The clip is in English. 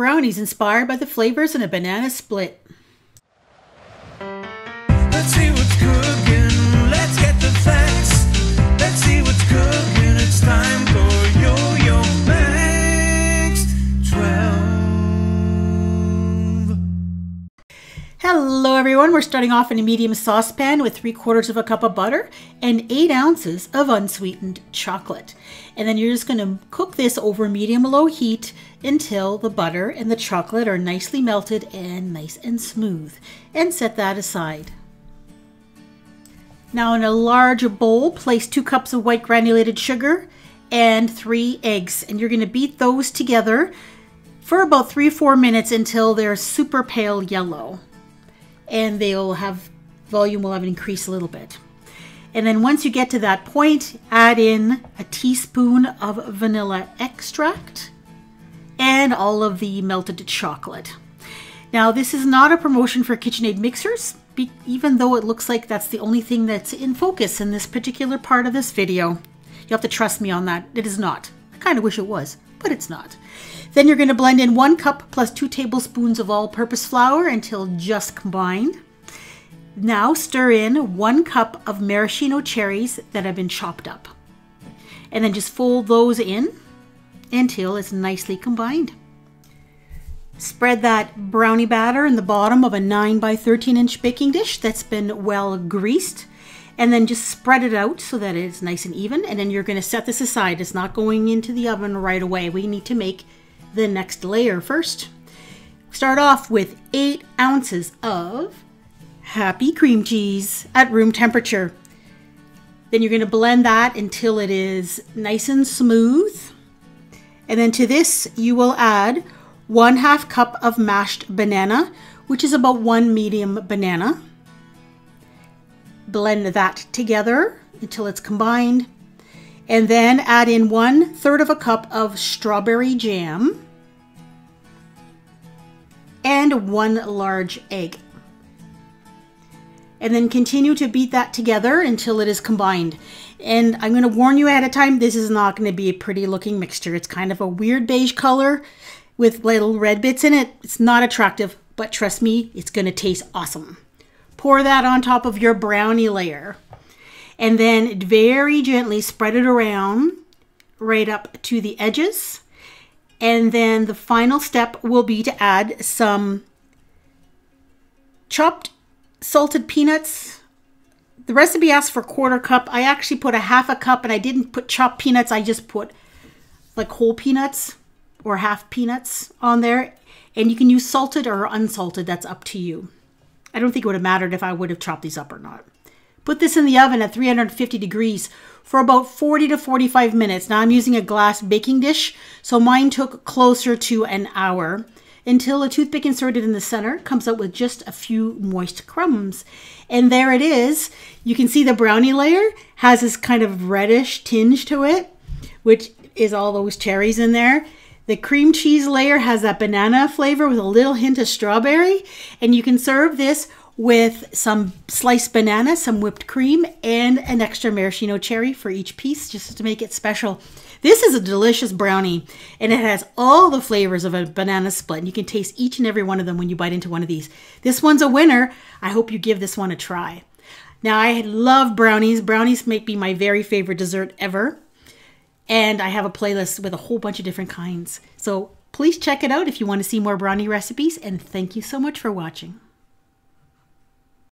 brownies inspired by the flavors in a banana split. Let's see what's cooking. Let's get the facts. Let's see what's cooking. It's time for Yo-Yo Banks 12. Hello everyone, we're starting off in a medium saucepan with 3/4 cup of butter and 8 ounces of unsweetened chocolate. And then you're just going to cook this over medium-low heat until the butter and the chocolate are nicely melted and nice and smooth. And set that aside. Now in a large bowl, place 2 cups of white granulated sugar and 3 eggs. And you're going to beat those together for about 3-4 minutes until they're super pale yellow. And volume will have increased a little bit. And then once you get to that point, add in a teaspoon of vanilla extract and all of the melted chocolate. Now this is not a promotion for KitchenAid mixers, even though it looks like that's the only thing that's in focus in this particular part of this video. You have to trust me on that. It is not. I kind of wish it was, but it's not. Then you're going to blend in 1 cup plus 2 tablespoons of all-purpose flour until just combined. Now stir in 1 cup of maraschino cherries that have been chopped up. And then just fold those in until it's nicely combined. Spread that brownie batter in the bottom of a 9 by 13 inch baking dish that's been well greased. And then just spread it out so that it's nice and even. And then you're going to set this aside. It's not going into the oven right away. We need to make the next layer first. Start off with 8 ounces of Happy cream cheese at room temperature. Then you're going to blend that until it is nice and smooth. And then to this you will add 1/2 cup of mashed banana, which is about 1 medium banana. Blend that together until it's combined. And then add in 1/3 cup of strawberry jam and 1 large egg. And then continue to beat that together until it is combined. And I'm going to warn you ahead of time, this is not going to be a pretty looking mixture. It's kind of a weird beige color with little red bits in it. It's not attractive, but trust me, it's going to taste awesome. Pour that on top of your brownie layer. And then very gently spread it around right up to the edges. And then the final step will be to add some chopped salted peanuts. The recipe asks for 1/4 cup. I actually put 1/2 cup, and I didn't put chopped peanuts. I just put like whole peanuts or half peanuts on there. And you can use salted or unsalted. That's up to you. I don't think it would have mattered if I would have chopped these up or not. Put this in the oven at 350 degrees for about 40 to 45 minutes. Now I'm using a glass baking dish, so mine took closer to an hour, until a toothpick inserted in the center comes out with just a few moist crumbs. And there it is. You can see the brownie layer has this kind of reddish tinge to it, which is all those cherries in there. The cream cheese layer has that banana flavor with a little hint of strawberry. And you can serve this with some sliced banana, some whipped cream, and an extra maraschino cherry for each piece, just to make it special. This is a delicious brownie, and it has all the flavors of a banana split. And you can taste each and every one of them when you bite into one of these. This one's a winner. I hope you give this one a try. Now, I love brownies. Brownies may be my very favorite dessert ever. And I have a playlist with a whole bunch of different kinds. So please check it out if you want to see more brownie recipes. And thank you so much for watching.